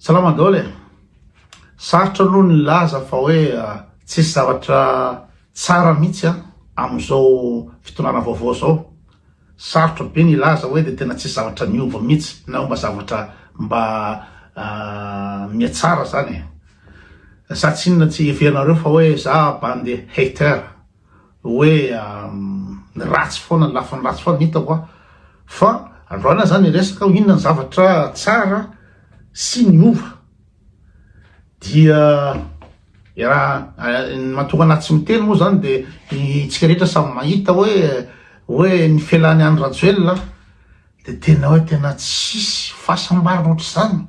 Salama daholo e. Sarotra aloha ny laza fa hoe tsisy zavatra tsara mihitsy am'izao fitonana vaovao zao. Sarotra be ny laza hoe de tena tsisy zavatra miova mihitsy na mba zavatra mba miatsara zany e. Sa tsy inona tsy iverinareo fa hoe za bande hater hoe ratsy foana, lafiny ratsy foana hitako fa androana zany resaka inona ny zavatra tsara sy miova dia raha mahatonga anaty tsy miteny moa zany de itsika rehetra samy mahita hoe ny felany any Rajoelina de tena hoe tena tsisy fahasambarana ohatry zany,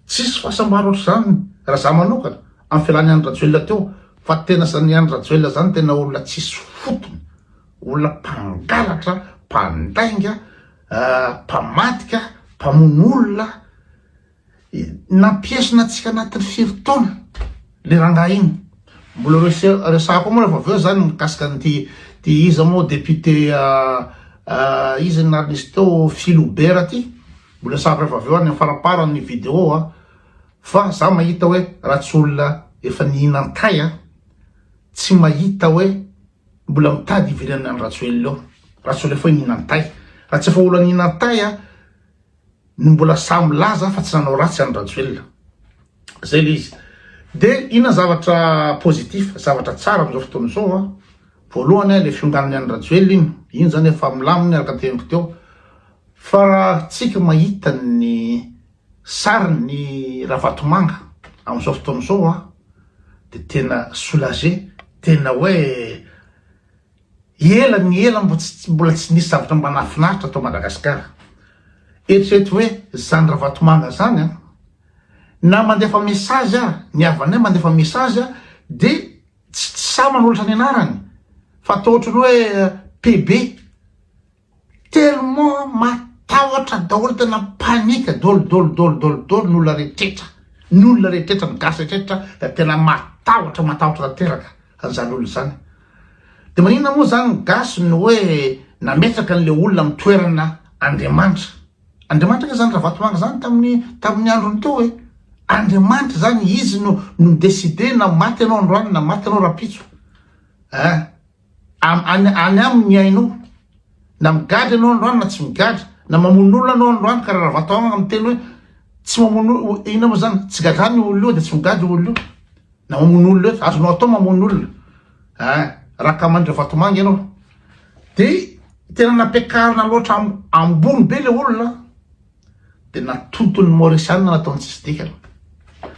tsisy fahasambarana ohatry zany raha za manokana amin'ny felany any Rajoelina teo. Fa tena zany any Rajoelina zany tena olona tsisy fotony, olona mpangalatra, mpandainga, mpamadika, mpamon'olona, nampiesina antsika anatin'ny firy-taona le rangahy iny. Mbola resahako moa rehefa avy eo zany mikasika an'ity iza moa député izy nanisy teo Philibert ty, mbola resahako rehefa avy eo any faraparany vidéo fa za mahita hoe raha tsy olona efa nihinan-tay tsy mahita hoe mbola mitady ivelany any Rajoelina eo. Raha tsy olona efa nihinan-tay, raha tsy efa olona nihinan-tay ny mbola samy laza fa tsy nanao ratsy any Rajoelina. Zay le izy. De inona zavatra positif, zavatra tsara am'izao fotoana zao voalohany le fionganany any Rajoelina iny zany efa milaminy araka teniko teo. Fa raha tsika mahita ny sariny Ravatomanga am'izao fotoana zao de tena soulagé, tena hoe ela mbola tsy nisy zavatra mba nahafinaritra atao Madagasikara. Eritrereto hoe zany Ravatomanga zany na mandefa message ny havanay mandefa message de tsy sa manolotra ny anarany fa atao ohatrany hoe PB tellement matahotra daholo, tena panika dolo n'olona rehetra ny gasy rehetra da tena matahotra tanteraka an'izany olo zany. De maninona moa zany ny gasy ny hoe nametraka an'le olona amin'ny toerana Andriamanitra zany Ravatomanga zany tamin'ny androny teo hoe Andriamanitra zany izy no décidé na maty anao androany na maty anao rapitso. Any aminy ainao na migadry anao androany na tsy migadry, na mamon'olona anao androany karaha Ravatomanga amin'ny teny hoe tsy mamono ina moa zany tsy gadrany olo io de tsy migadry olo io, na mamon'olona io azonao atao mamon'olona. Raha kamandry Ravatomanga ianao de tena napiakarina loatra ambony be le olona de natotony Mauriciana nataony tsisy dikany.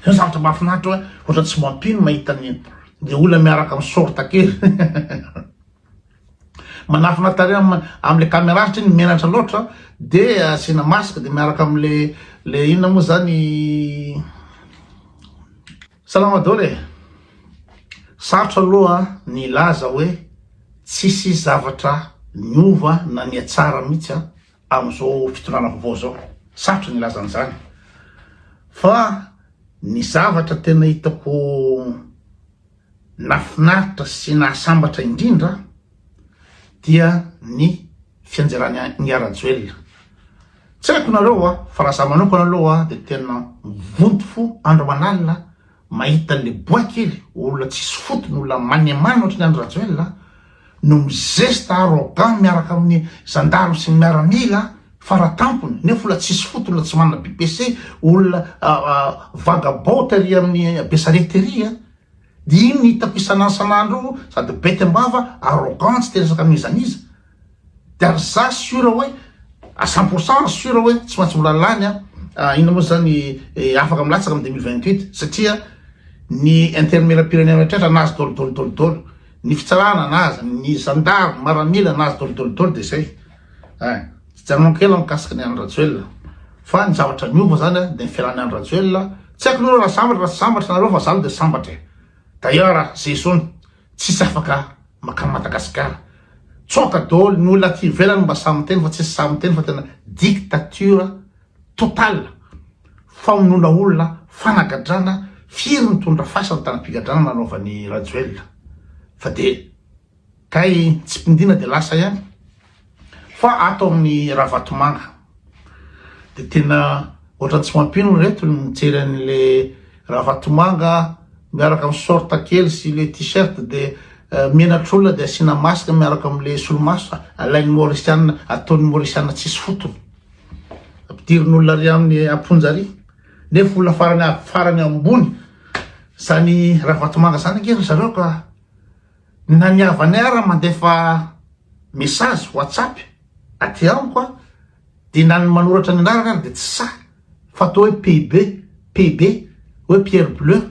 Zay zavatra mahafinaritra hoe ohatra tsy mampino mahita le olona miaraka amin'ny sorta kely manafina tare am'le caméra satria ny menatra loatra de asina masika de miaraka am'le inona moa zany. Salama daholo e. Sarotra aloha ny laza hoe tsisy zavatra niova na niatsara mihitsy am'izao fitonana vaovao zao. Sarotra ny laza an'izany. Fa ny zavatra tena hitako nafinaritra sy nahasambatra indrindra dia ny fianjerany ny Rajoelina. Tsy haiko nareo fa raha za manokana aloha de tena vonto fo andro manalina mahita le boakely olona tsisy fotony, olona maniamany ohatry ny andro Rajoelina no mizesta arrogant miaraka amin'ny gendarme sy ny miaramila faratampony nefa olona tsisy fotony, olona tsy manana BPC, olona vagabond tery amin'ny Besarety de iny hitako isanandro sady bety ambava arrogant tsy teresaka mizaniza. De ary za sura hoe à 100% sura hoe tsy maintsy mbola lany inona moa zany afaka milatsaka amin'ny 2028 satria ny intermela-pirenena rehetra nazy dolo, ny fitsarana nazy, ny gendarme maramila nazy dolo de zay. Tsy janonako ela mikasika ny any Rajoelina fa ny zavatra miova zany de ny fialany any Rajoelina. Tsy haiko loha raha sambatra nareo fa zalo de sambatra. D'ailleurs zesony tsisy afaka makany Madagasikara. Tsoka daholo ny olona aty ivelany mba samy teny fa tsisy samy teny fa tena dictature totale. Famonoana olona, fanagadrana, firy mitondra fasana tanam-pigadrana nanaovan'ny Rajoelina. Fa de kay tsy mpindina de lasa ihany. Fa ato amin'ny Ravatomanga de tena ohatra tsy mampino reto mijery an'le Ravatomanga miaraka amin'ny sorta kely sy le t-shirt de menatr'olona de asina masque miaraka am'le solomaso alain'ny Mauriciana ataon'ny Mauriciana tsisy fotony ampidirin'olona ry amin'ny amponjary nefa olona farany ambony zany Ravatomanga zany ngery zareo ka naniavany ara mandefa message WhatsApp aty amiko de nany manoratra ny anarana de tsy sa fa atao hoe PB hoe Pierre Bleu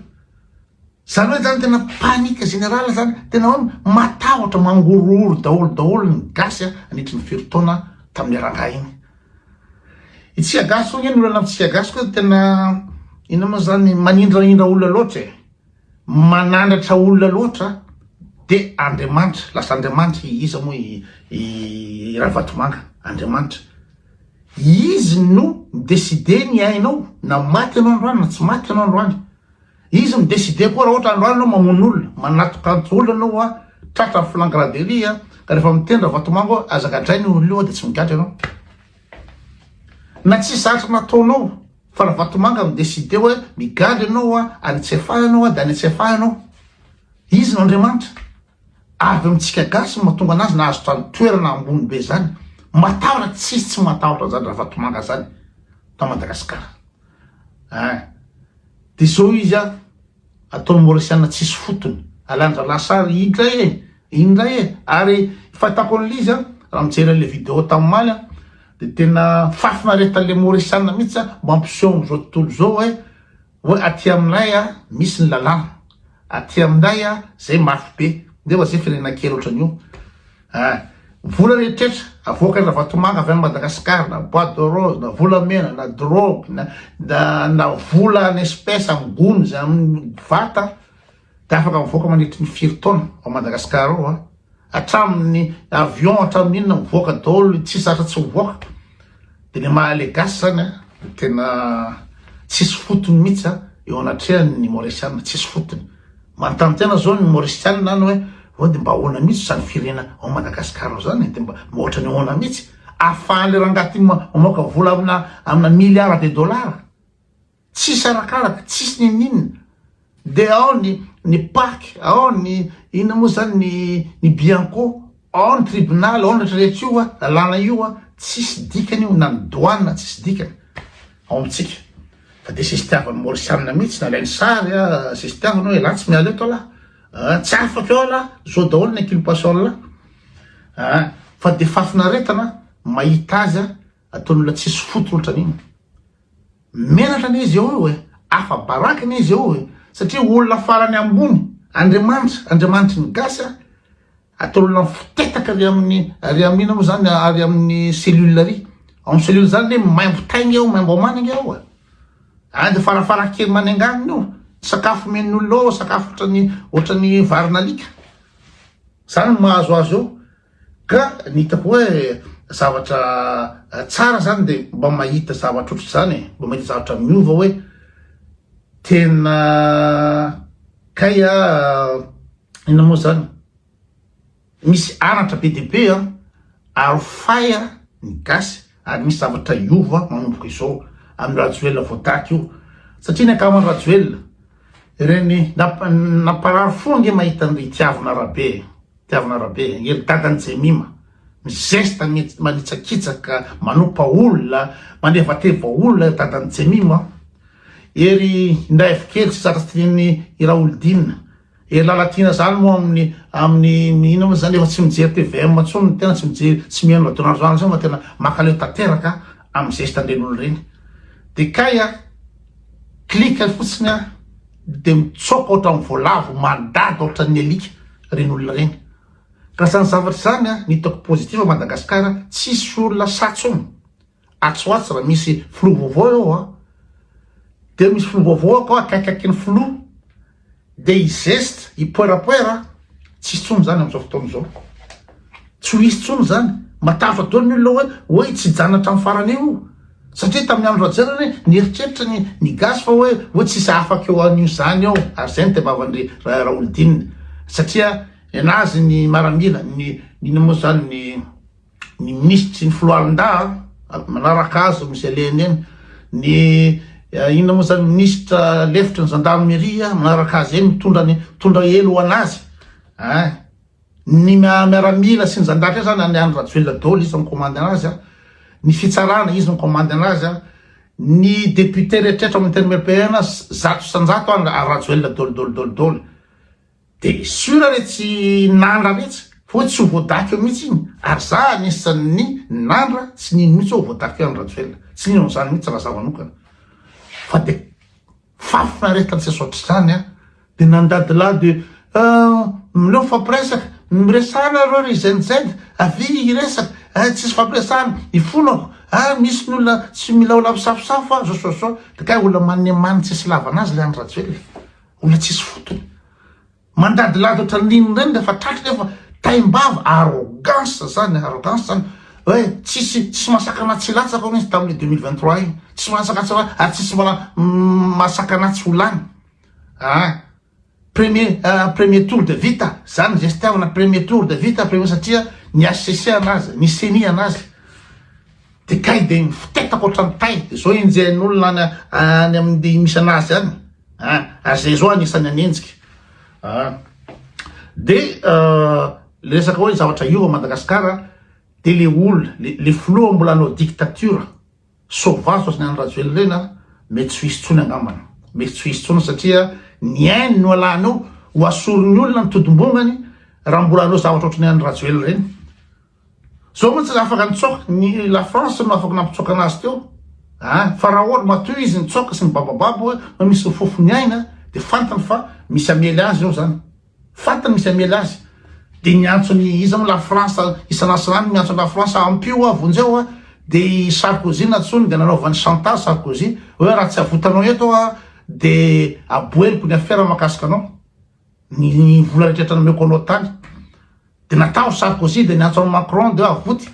zany hoe zany tena panika générale zany tena hoe matahotra mangorooro daholo ny gasy anitry ny firy-taona tamin'ny aranga igny itsika gasy o ngeny olona amitsika gasy koa tena ina moa zany manindraindra olona loatra manandratra olona loatra de Andriamanitra lasa Andriamanitra iza moa i Ravatomanga Andriamanitra izy no mideside ny ainao na maty anao androany na tsy maty anao androany izy mideside koa raha ohatra androany anao mamono olona manatokanto olona anao tratra flangraderie ka rehefa mitendra Ravatomanga azakadrainy olona de tsy migadra anao na tsy zatra nataonao fa Ravatomanga mideside hoe migadra anao anitsefahy anao de anitsefahy anao izy no Andriamanitra avy amitsika gasy mahatonga anazy nahazo trano toerana ambony be zany matahotra tsy matahotra zany Ravatomanga zany ta Madagasikara de zao izy ataon'ny Mauriciana tsisy fotony alandra lasary indray ary fahitako an'izy raha mijery an'le vidéo tamin'ny maly de tena fafinaretan'le Mauriciana mihitsy mampiseho am'izao tontolo zao hoe aty aminay misy ny lalàna aty aminay zay mafy be ndefa zay firenena kely ohatran'io vola rehetrrehetra avoaka ny Ravatomanga avy any Madagasikara na bois de rose na volamena na drogue na vola en espèce amgony zay amin'ny vata de afaka mivoaka manitry ny firy-taona ao Madagasikara ao hatramin'ny avion hatramin'inona mivoaka daholo tsy zatra tsy mivoaka de le mahale gasy zany tena tsisy fotony mihitsy eo anatrehan'ny Mauriciana tsisy fotony manontany tena zao ny Mauriciana any hoe de mba ahoana mihitsy zany firena ao Madagasikara ao zany de mba ohatrany ahoana mihitsy ahafahan'le rangaty mamoaka vola amina milliard de dollars tsisy arakaraka tsisy ninina de ao ny PAC ao ny ina moa zany ny Bianco ao ny tribunal ao ny rehetrarehetra io lalàna io tsisy dikany io na ny douane tsisy dikany ao amitsika fa de sisy tiavan'ny Mauriciana mihitsy nalainy sary sisy tiavany hoe la tsy miala eto ala tsy afaka eo ala zao daholo ny inculpation la fa de fafinaretana mahita azy ataon'olona tsisy fotony ohatran'iny menatra n'izy eo io afa barakiny izy eo satria olona farany ambony Andriamanitra ny gasy ataon'olona fitetaka ary amin'ina moa zany ary amin'ny cellule ary amin'ny cellule zany le maimbo taigny eo maimbo amaniny eo de farafarakely manenganiny io sakafo men'olona ao sakafo ohatrany varinalika zany mahazoazo eo ka ny hitako hoe zavatra tsara zany de mba mahita zavatra ohatry zany mba mahita zavatra miova hoe tena kay ina moa zany misy anatra be de be ary fay ny gasy ary misy zavatra iova manomboka izao amin'ny Rajoelina voataky io satria ny akamany Rajoelina reny naparary fo nge mahita ny tiavana rabe ngery dadany Jemima mizesta manitsakitsaka manopa olona mandefa teva olona dadany Jemima ery ndray fikely tsy zatra tiany Raoldina ery lalatina zany moa amin'ny ina moa zany efa tsy mijery TVM tsony tena tsy mijery tsy mihaino adonaro zany zao ma tena makaleo tanteraka amin'ny zesta andren'olo reny de kay klika fotsiny de mitsoka ohatra amin'ny voalavo mandady ohatra ny alika reny olona reny ka zany zavatra zany nitako positif Madagasikara tsisy olona satsony atsoatsy raha misy flo vaovao eo de misy flo vaovao ako akaikakiny flo de izesta ipoerapoera tsisy tsony zany am'izao fotoana zao tsy ho isy tsony zany matahotra daolo ny olona hoe tsy janatra amin'ny farany io satria tamin'ny andro ajerany nieritreritra ny gasy fa hoe tsisy afaka eo an'io zany eo ary zay ny tebavany Raoldina satria enazy ny maramila nina moa zany ny ministry ny Floalinda manaraka azy misy aleny eny ny inona moa zany ministra lefitra ny gendarmerie manaraka azy eny mitondra elo anazy ny miaramila sy ny zandatra zany any andro Rajoelina daholo izy mikomandy anazy ny fitsarana izy mikomandy anazy ny député rehetrarehetra amin'ny terme européenne zato sanjato Rajoelina daholo de sura retsy nandra retsy fo tsy ho voadaky eo mihitsy iny ary za anisan'ny nandra tsy nino mihitsy ho voadaky eo Rajoelina tsy nino zany mihitsy raha zavanokana fa de fafina retany tsy saotry zany de nandady la de mileo fampiresaka miresana reo ry zenizeny avy resaka tsisy fampiresana ifonako misy ny olona tsy mila olona misafosafo zao de ka olona manemany tsisy lavana azy le any Rajoelina olona tsisy fotony mandady la oatra nino reny rehefa tratry rehefa taimbava arrogance zany hoe tsisy masakana tsy latsaka ao izy tamin'ny 2023 iny tsisy masaka tsisy masakana tsy olany premier tour de vita zany zay sitiavana premier tour de vita premier satria ny HCC anazy ny CENI anazy de kay de fitetako ohatrany tay de zao injehan'olona any amin'ny misy anazy any zay zao anisany anenjika de le resaka hoe zavatra io a Madagasikara de le olona le filoha mbola anao dictature sauvage ozy ny any Rajoelina reny mety tsy hisy tsony angambana mety tsy hisy tsony satria ny ainy no alanao ho asorony olona ny todombongany raha mbola anao zavatra ohatrany any Rajoelina reny zao moa tsy afaka nitsoka ny la France no afaka nampitsoka anazy teo fa raha ohatra matoy izy nitsoka sy ny babababo hoe misy fofony aina de fantany fa misy amely azy eo zany fantany misy amely azy de niantsony izy la France isan'asanany miantsony la France ampio vonjeo de Sarkozy natsony de nanaovany chantage Sarkozy hoe raha tsy avotanao eto de aboeliko ny affaire makasika anao ny vola rehetrarehetra nameko anao tany de natao Sarkozy de niantsony Macron de avoty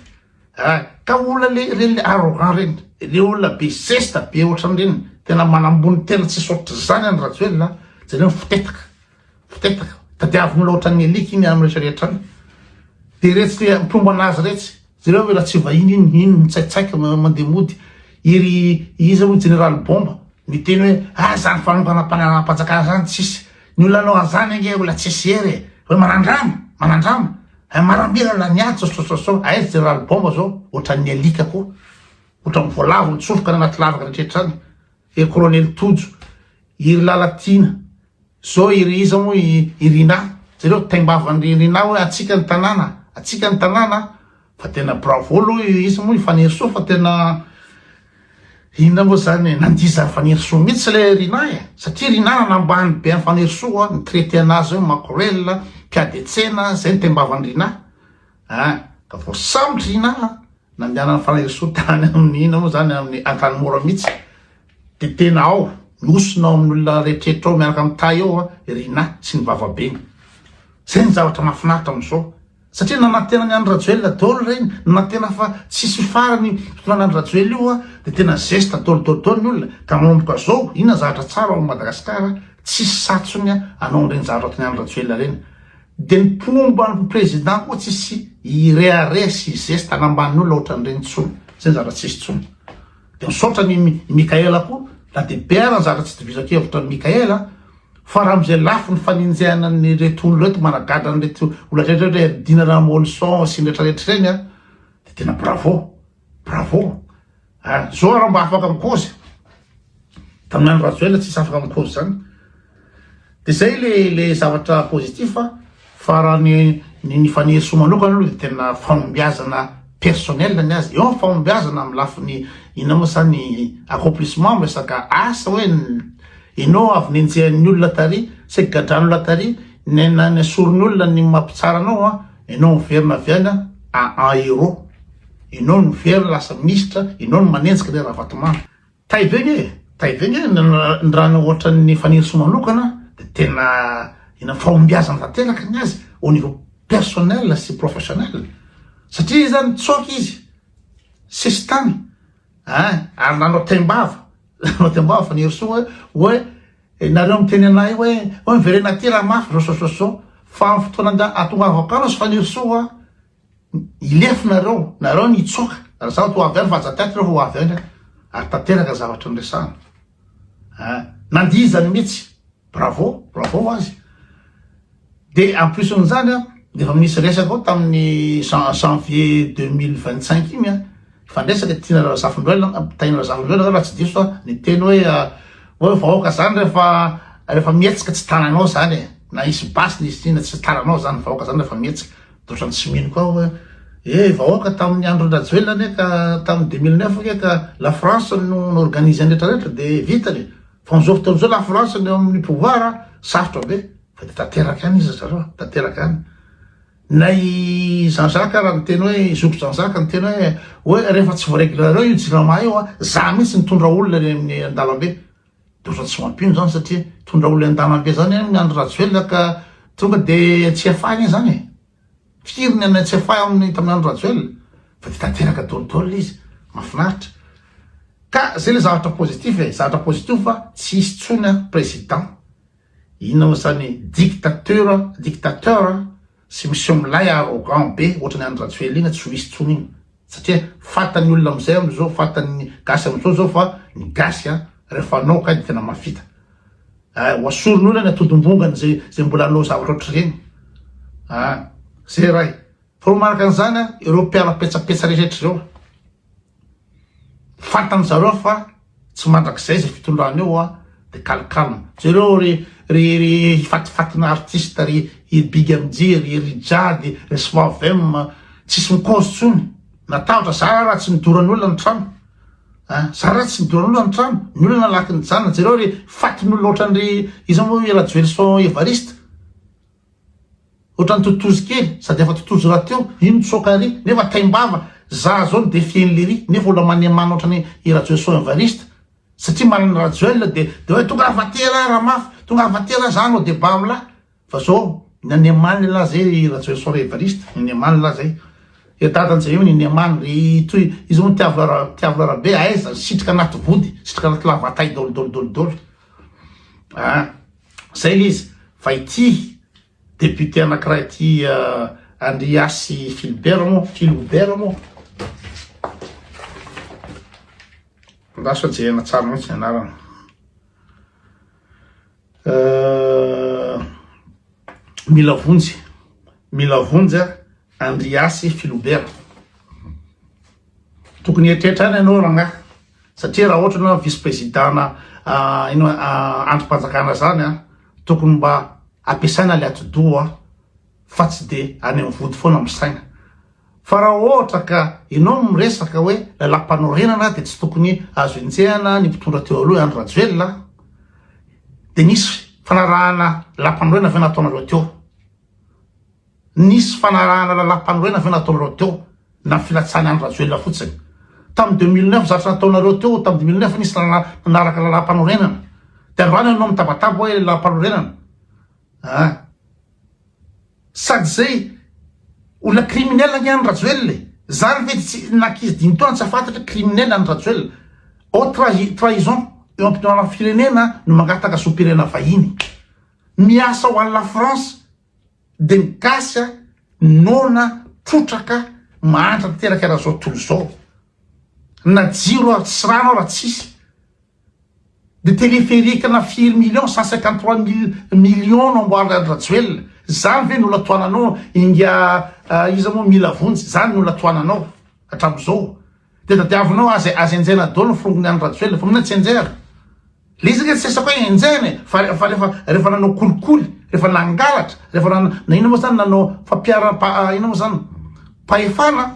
ka olona le arrogant reny le olona be zesta be ohatran'ireny tena manambony tena tsy sotry zany any Rajoelina zareo fitetaka tadiavin'olona ohatran'ny elika iny amin'ny rehetrarehetra any de retsy le mpombo anazy retsy zareo hoe raha tsy vahiny ino mitsaitsaika mandeha mody izy moa général Bomba miteny hoe zany fanampanapajaka zany tsisy ny olona anao azany ange olona tsisy hery hoe manandrama marambira la niady sao aizy général Bomba zao ohatran'ny alika koa ohatran'ny voalavo nitsofoka ny anaty lavaka rehetrarehetra any colonel Tojo iry Lalatina zao iry iza moa irina zareo taimbavany rina hoe atsika ny tanàna fa tena bravo aloha izy moa ifanerisoa fa tena inona moa zany nandiza fanerisoa mihitsy le rina satria rina nanambany be ny fanerisoa ny traité anazy hoe Makorel Piadetsena zay ny taimbavany rina ka vo samotry rina nandehanany fanerisoa tany amin'ny ina moa zany amin'ny Antanimora mihitsy de tena ao miosonao amin'olona rehetrarehetra ao miaraka amin'ny tay ao rina sy ny vavabeny zay ny zavatra mahafinaritra am'izao satria nanantena ny any Rajoelina daholo reny nanantena fa tsisy farany fotoana any Rajoelina io de tena zesta daholo ny olona ka manomboka zao inona zavatra tsara ao Madagasikara tsisy satsony anao reny zavatra ohatrany any Rajoelina reny de ny pomba ny président koa tsisy ireare sy zesta anamban'olona ohatran'ireny tsony zay ny zavatra tsisy tsony de misaotra ny Mikaela koa la de beara ny zavatra tsy tovizako hevitrany Mikaela fa raha am'izay lafo ny faninjehana ny reto olo reto managadra ny reto olona rehetrarehetra dinana Monson sy ny rehetrarehetra reny de tena bravo zao raha mba afaka mikozy tamin'ny andro Rajoelina tsisy afaka mikozy zany de zay le zavatra positif fa raha ny fanerisoa manokana aloha de tena fanombiazana personnel ny azy eo fanombiazana amin'ny lafiny inona moa zany accomplissement resaka asa hoe enao avy nenjehan'ny olona tary saky gadran'olona tary ny asorony olona ny mampitsara anao enao miverina avy any en héros enao no miverina lasa ministra enao no manenjika le ravatomana taivegny ny raha ohatran'ny fanerisoa manokana de tena fanombiazana tanteraka ny azy au niveau personnel sy professionnel satria zany tsoky izy sisy tany ary nanao taimbava fanerisoa hoe nareo miteny anay hoe miverena ty raha mafy zao fa amin'ny fotoana atongavako anao sy fanerisoa ilefy nareo nitsoka raha zao to avy any fa jataty reo ho avy any ary tanteraka zavatra ndresana nandizany mihitsy bravo azy de en plus n'zany defa misy resaka ao tamin'ny janvier 2025 iny fandraisaka tiana razafindroelona taina razafindroelona raha tsy diso ny teny hoe vahoaka zany rehefa mietsika tsy tananao zany na isy basy na isy ina tsy tananao zany vahoaka zany rehefa mietsika dotrany tsy mino koa hoe vahoaka tamin'ny andro rajoelona ka tamin'ny 2009 ka la France no organise rehetrarehetra de vitany fa am'izao fotoan'izao la France ny amin'ny pouvoir sarotra be fa de tanteraka any izy zareo tanteraka any na i Jean-Jacques raha ny teny hoe zoko Jean-Jacques ny teny hoe rehefa tsy voareglareo io jirama io za mihitsy nitondra olona amin'ny andalambe de ohatrany tsy mampino zany satria tondra olona andalambe zany amin'ny andro rajoelona ka tonga de tsy afahany zany firiny any tsy afahy amin'ny tamin'ny andro rajoelona fa de tanteraka dolidoly izy mahafinaritra ka zay le zavatra positif fa tsy isy tsony président inona moa zany dictateur sy misy milay arrogant be ohatrany andro rajoelona iny tsy ho isy tsony iny satria fatany olona amizay amizao fatany gasy amizao zao fa ny gasy rehefa anao ka de tena mafita hoasorony olona ny atodimbongany zay mbola anao zavatra ohatry reny zay raha fa ro manaka an'izany ireo mpiala-petsapetsa rehetra reo fantany zareo fa tsy mandrakizay zay fitondrany eo de calme zareo ry fatifatina artiste ry big amj ry rijady ry svavem tsisy mikozy tsony natahotra zara raha tsy midorany olona ny trano zara raha tsy midorany olona ny trano ny olona nalaky ny janona zareo ry fatin'olona ohatran'ry izy moa rajoelson evariste ohatrany totozy kely sady efa totozy raha teo ino tsokary nefa taimbava za zao ny defien'le ry nefa olona manemana ohatrany rajoelson evariste satria manany rajoelona de hoe tonga avatera raha mafy tonga avatera zany o débat amila fa zao nanemany la zay rajoelson evariste nanemany la zay dadan'zay io nanemany ry toy izy moa tiavlara be aiza sitrika anaty vody sitrika anaty lavatay dolidoly zay lizy fa ity député anakiraha ity Andriasy Philibert moa ndaso jehana tsara mihitsy anarana mila vonjy Andriasy Philibert tokony etrehitra any ianao ragnahy satria raha ohatra na vice président androm-panjakana zany tokony mba ampiasaina le atodoa fa tsy de any amin'ny vody foana misaina fa raha ohatra ka ianao miresaka hoe lalam-panorenana de tsy tokony azo enjehana ny mpitondra teo aloha andro rajoelona de nisy fanarahana lalam-panorenana ve nataonareo teo nisy fanarahana lalam-panorenana ve nataonareo teo na filatsany andro rajoelona fotsiny tamin'ny 2009 zavatra nataonareo teo tamin'ny 2009 nisy nanaraka lalam-panorenana de androany ianao mitabataba hoe lalam-panorenana sady zay olona criminel ny andro rajoelona zany ve tsy nakizy dimy taona tsy afantatra criminel andro rajoelona au trahison eo ampitoana firenena no mangataka sopirena vahiny miasa ho an'ny la France de mikasy nona trotraka mahantra tanteraka raha zao tontolo zao na jiro tsy rano raha tsisy de téléphérique na 4 millions no amboarina andro rajoelona zany ve nolatoananao inga iza moa mila vonjy zany nolatoananao hatramizao de tadiavinao azy enjena dolo ny frongony andro rajoelona fa mina tsy enjera le izy tsy sesako hoe enjeny fa rehefa nanao kolikoly rehefa nangalatra rehefa na ino moa zany nanao fampiara ino moa zany pahefana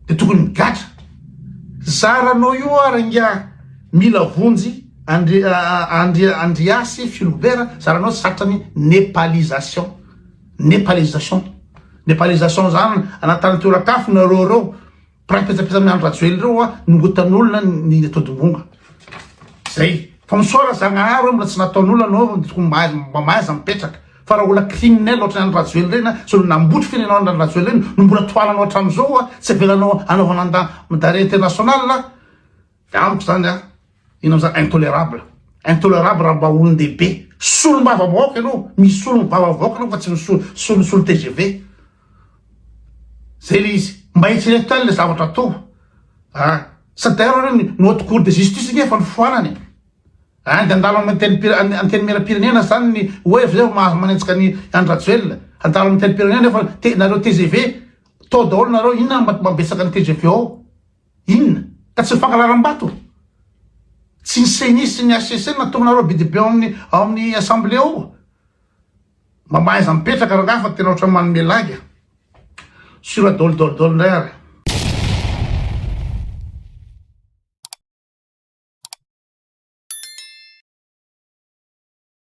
de tokony migatra zaranao io arangia mila vonjy Andriasy Philibert zaranao satrany népalisation zany anatany toerakafo nareo praipetsapetsa amin'ny andro rajoely reo nongotan'olona ny atodimbonga zay fa misoara zagnahary mbola tsy nataon'olona anao tokony mamaiza mipetraka fa raha olona criminel ohatrany andro rajoely reny so nambotry firenao andro rajoely reny no mbola toananao hatramizao tsy avelanao anaovananda midare international amiko zany ino am'zany intolérable raha mba olon-dehibe solo mbavavaoka anao misy solo mibavavaoka anao fa tsy solosolo TGV zay le izy mba eritrereto tany le zavatra atao sady d'ailleurs ny haute cour de justice igny efa nifoanany andy andalo anteny mera-pirenena zany ny oev zay mahazo manenjika ny Andry Rajoelina andalo amin'ny teny pirenena efa nareo TGV tao daholo nareo inona mambesaka ny TGV ao inona ka tsy mifankalaram-bato tsy ny CENI sy ny HCC natonganareo bidibe ao amin'ny assemblée ao mba mahay mipetraka rangaha fa tena ohatran'ny manome laga sura dolo ndray ary